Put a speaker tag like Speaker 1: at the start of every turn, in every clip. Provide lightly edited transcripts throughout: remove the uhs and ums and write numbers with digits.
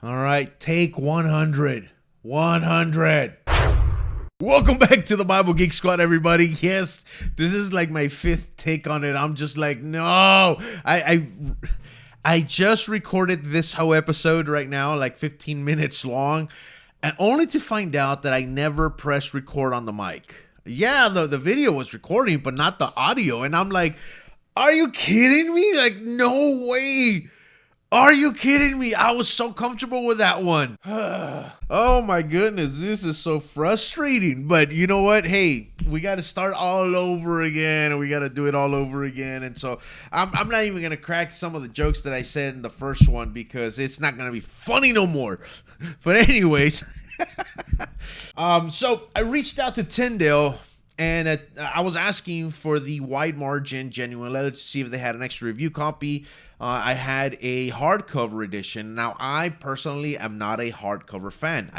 Speaker 1: All right, take 100. 100. Welcome back to the Bible Geek Squad, everybody. Yes, this is like my fifth take on it. I'm just like, no. I just recorded this whole episode right now, like 15 minutes long, and only to find out that I never pressed record on the mic. Yeah, the video was recording, but not the audio. And I'm like, are you kidding me? Like, no way. Are you kidding me? I was so comfortable with that one. Oh my goodness, this is so frustrating. But you know what? Hey, we got to start all over again, and we got to do it all over again. And so I'm not even going to crack some of the jokes that I said in the first one because it's not going to be funny no more. But anyways, so I reached out to Tyndale. And I was asking for the wide margin genuine leather to see if they had an extra review copy. I had a hardcover edition. Now, I personally am not a hardcover fan.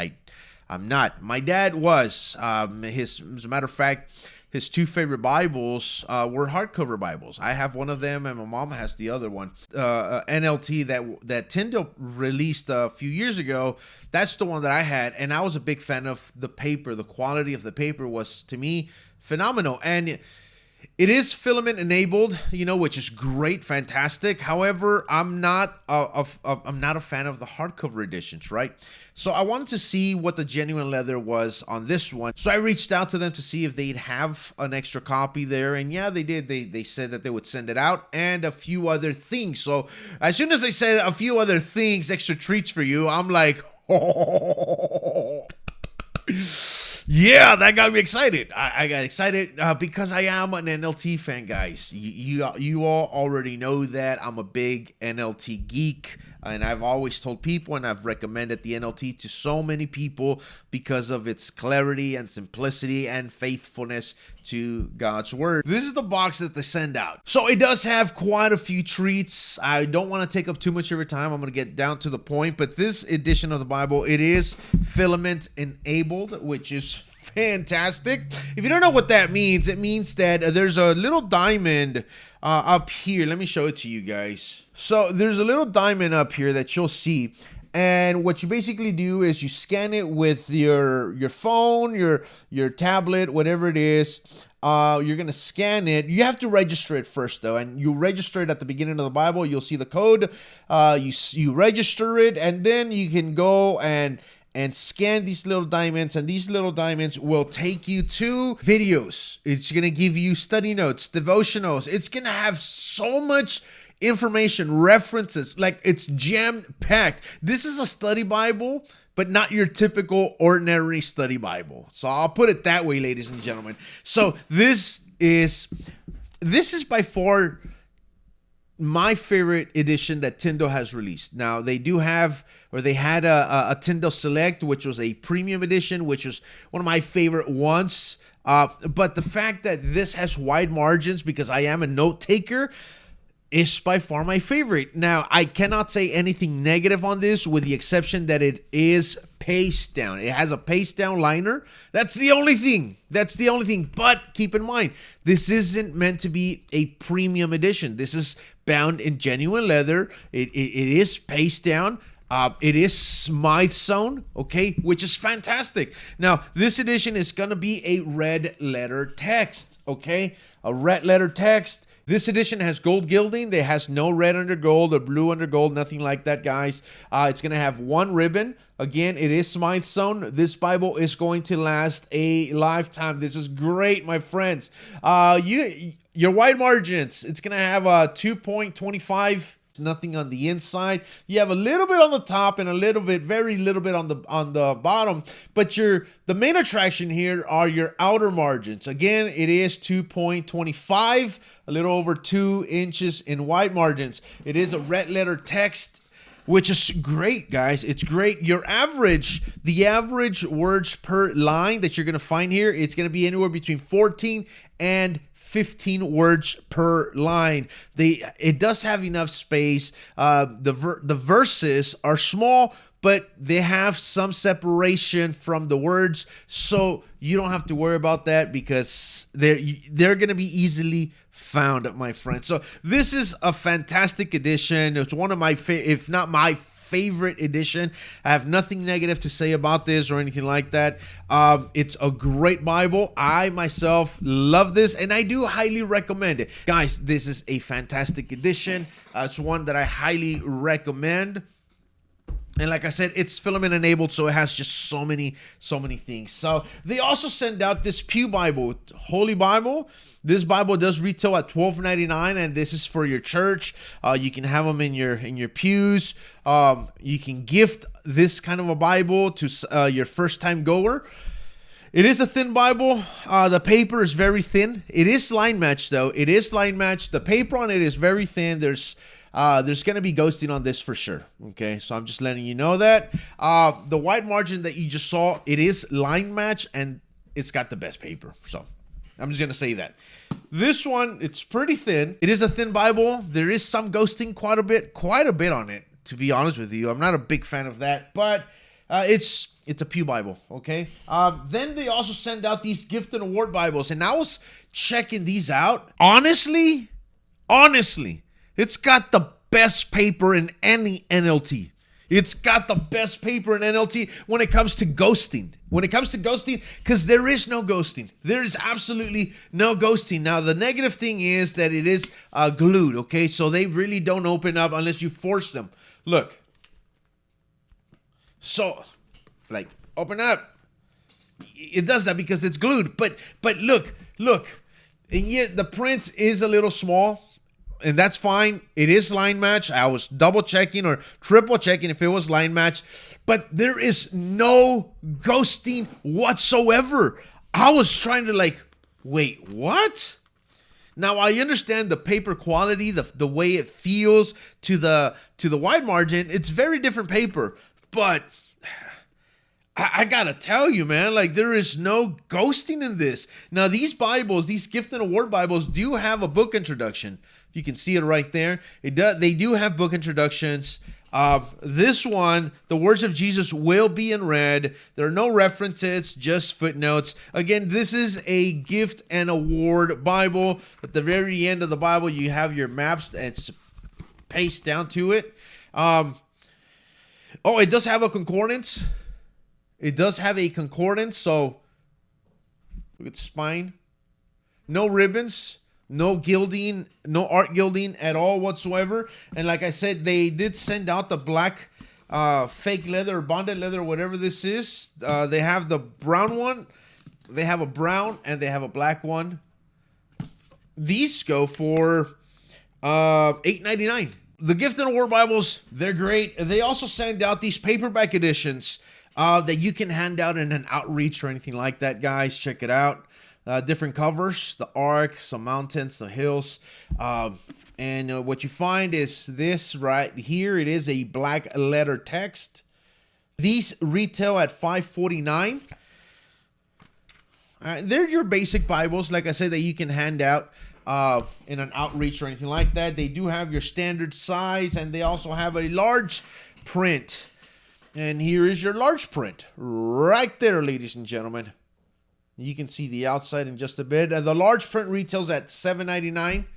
Speaker 1: I'm not. My dad was. As a matter of fact, his two favorite Bibles were hardcover Bibles. I have one of them, and my mom has the other one. NLT that Tyndale released a few years ago. That's the one that I had, and I was a big fan of the paper. The quality of the paper was, to me, phenomenal. And it is filament enabled, which is great, fantastic. However, I'm not a fan of the hardcover editions, right? So I wanted to see what the genuine leather was on this one. So I reached out to them to see if they'd have an extra copy there, and yeah, they did. They said that they would send it out and a few other things. So as soon as they said a few other things, extra treats for you, I'm like, oh. Yeah, that got me excited. I got excited because I am an NLT fan, guys. You all already know that I'm a big NLT geek, and I've always told people, and I've recommended the NLT to so many people because of its clarity and simplicity and faithfulness to God's word. This is the box that they send out. So it does have quite a few treats. I don't want to take up too much of your time. I'm going to get down to the point, but this edition of the Bible, it is filament enabled, which is fantastic. If you don't know what that means, it means that there's a little diamond up here. Let me show it to you guys. So there's a little diamond up here that you'll see. And what you basically do is you scan it with your phone, your tablet, whatever it is. You're going to scan it. You have to register it first, though. And you register it at the beginning of the Bible. You'll see the code. You register it, and then you can go and scan these little diamonds, and these little diamonds will take you to videos. It's going to give you study notes, devotionals. It's going to have so much information, references, like it's jam-packed. This is a study Bible, but not your typical ordinary study Bible. So I'll put it that way, ladies and gentlemen. So this is by far my favorite edition that Tyndale has released. Now, they had a Tyndale Select, which was a premium edition, which was one of my favorite ones. But the fact that this has wide margins, because I am a note taker, is by far my favorite. Now, I cannot say anything negative on this, with the exception that it is paste down. It has a paste down liner. That's the only thing. But keep in mind, this isn't meant to be a premium edition. This is bound in genuine leather. It is paste down. It is Smythe sewn, okay, which is fantastic. Now, this edition is going to be a red letter text, okay? A red letter text. This edition has gold gilding. There has no red under gold or blue under gold, nothing like that, guys. It's going to have one ribbon. Again, it is Smythe sewn. This Bible is going to last a lifetime. This is great, my friends. Your wide margins, it's going to have a 2.25. Nothing on the inside. You have a little bit on the top and very little bit on the bottom. But the main attraction here are your outer margins. Again, it is 2.25, a little over 2 inches in wide margins. It is a red letter text, which is great, guys. It's great. The average words per line that you're going to find here, it's going to be anywhere between 14 and 15 words per line. It does have enough space. The verses are small, but they have some separation from the words, so you don't have to worry about that because they're going to be easily found, my friend. So this is a fantastic edition. It's one of my if not my favorite edition. I have nothing negative to say about this or anything like that. It's a great Bible. I myself love this, and I do highly recommend it. Guys, this is a fantastic edition. It's one that I highly recommend. And like I said, it's filament enabled, so it has just so many things. So they also send out this Pew Bible, Holy Bible. This Bible does retail at $12.99, and this is for your church. You can have them in your pews. You can gift this kind of a Bible to your first time goer. It is a thin Bible. The paper is very thin. It is line matched though. It is line matched. The paper on it is very thin. There's going to be ghosting on this for sure. Okay, so I'm just letting you know that. The white margin that you just saw, it is line match, and it's got the best paper. So I'm just going to say that. This one, it's pretty thin. It is a thin Bible. There is some ghosting quite a bit on it, to be honest with you. I'm not a big fan of that, but it's a Pew Bible, okay? Then they also send out these gift and award Bibles, and I was checking these out. Honestly, it's got the best paper in any NLT. It's got the best paper in NLT when it comes to ghosting. Because there is no ghosting. There is absolutely no ghosting. Now, the negative thing is that it is glued, okay? So they really don't open up unless you force them. Look. So, like, open up. It does that because it's glued. But look. And yet the print is a little small. And that's fine. It is line match. I was double checking or triple checking if it was line match. But there is no ghosting whatsoever. I was trying to wait, what? Now I understand the paper quality, the way it feels to the wide margin. It's very different paper. But I gotta tell you, man, there is no ghosting in this. Now these Bibles, these gift and award Bibles do have a book introduction. You can see it right there. They do have book introductions. This one, the words of Jesus will be in red. There are no references, just footnotes. Again, this is a gift and award Bible. At the very end of the Bible, you have your maps and it's pasted down to it. It does have a concordance. So look at the spine. No ribbons. No gilding, no art gilding at all whatsoever. And like I said, they did send out the black fake leather or bonded leather, whatever this is. They have the brown one. They have a brown and they have a black one. These go for $8.99. The gift and award Bibles, they're great. They also send out these paperback editions that you can hand out in an outreach or anything like that, guys. Check it out. Different covers, the ark, some mountains, the hills. And what you find is this right here. It is a black letter text. These retail at $5.49. They're your basic Bibles, like I said, that you can hand out in an outreach or anything like that. They do have your standard size, and they also have a large print. And here is your large print right there, ladies and gentlemen. You can see the outside in just a bit. The large print retails at $7.99.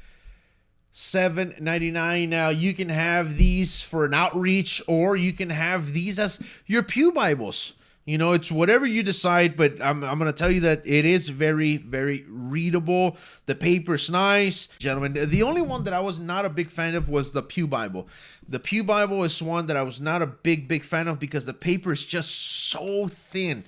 Speaker 1: $7.99. Now, you can have these for an outreach, or you can have these as your Pew Bibles. You know, it's whatever you decide, but I'm going to tell you that it is very, very readable. The paper's nice. Gentlemen, the only one that I was not a big fan of was the Pew Bible. The Pew Bible is one that I was not a big fan of because the paper is just so thin.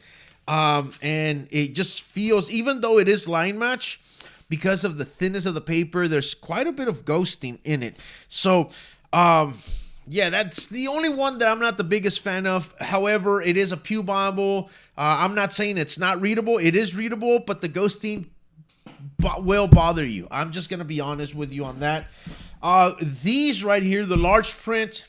Speaker 1: And it just feels, even though it is line match, because of the thinness of the paper, there's quite a bit of ghosting in it. So, yeah, that's the only one that I'm not the biggest fan of. However, it is a Pew Bible. I'm not saying it's not readable. It is readable, but the ghosting will bother you. I'm just going to be honest with you on that. These right here, the large print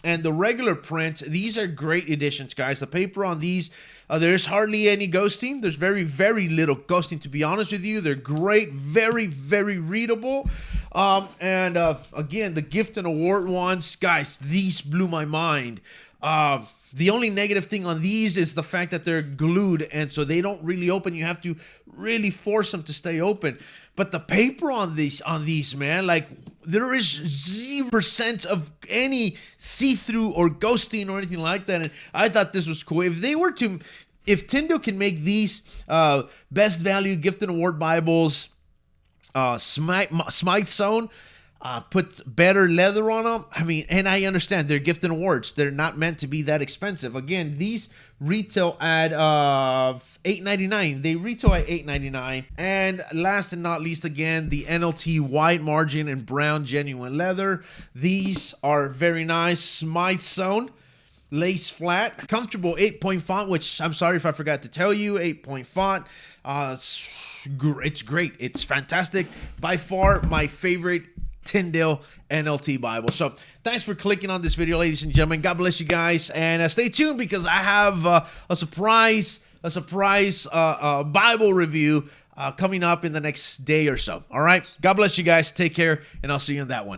Speaker 1: and the regular print, these are great editions, guys. The paper on these, there's hardly any ghosting. There's very, very little ghosting, to be honest with you. They're great, very, very readable. And again, the gift and award ones, guys, these blew my mind. The only negative thing on these is the fact that they're glued, and so they don't really open. You have to really force them to stay open. But the paper on these, man, like, there is 0% of any see-through or ghosting or anything like that. And I thought this was cool. If Tyndale can make these best value gift and award Bibles, Smythe Sewn, put better leather on them. I mean, and I understand they're gift and awards. They're not meant to be that expensive. Again, these retail at $8.99. They retail at $8.99. And last and not least, again, the NLT white margin and brown genuine leather. These are very nice. Smythe Sewn, lace flat, comfortable 8-point font, which I'm sorry if I forgot to tell you, 8-point font. It's great. It's fantastic. By far my favorite Tyndale NLT Bible. So thanks for clicking on this video, ladies and gentlemen. God bless you guys, and stay tuned because I have a surprise Bible review coming up in the next day or so. All right. God bless you guys. Take care, and I'll see you in that one.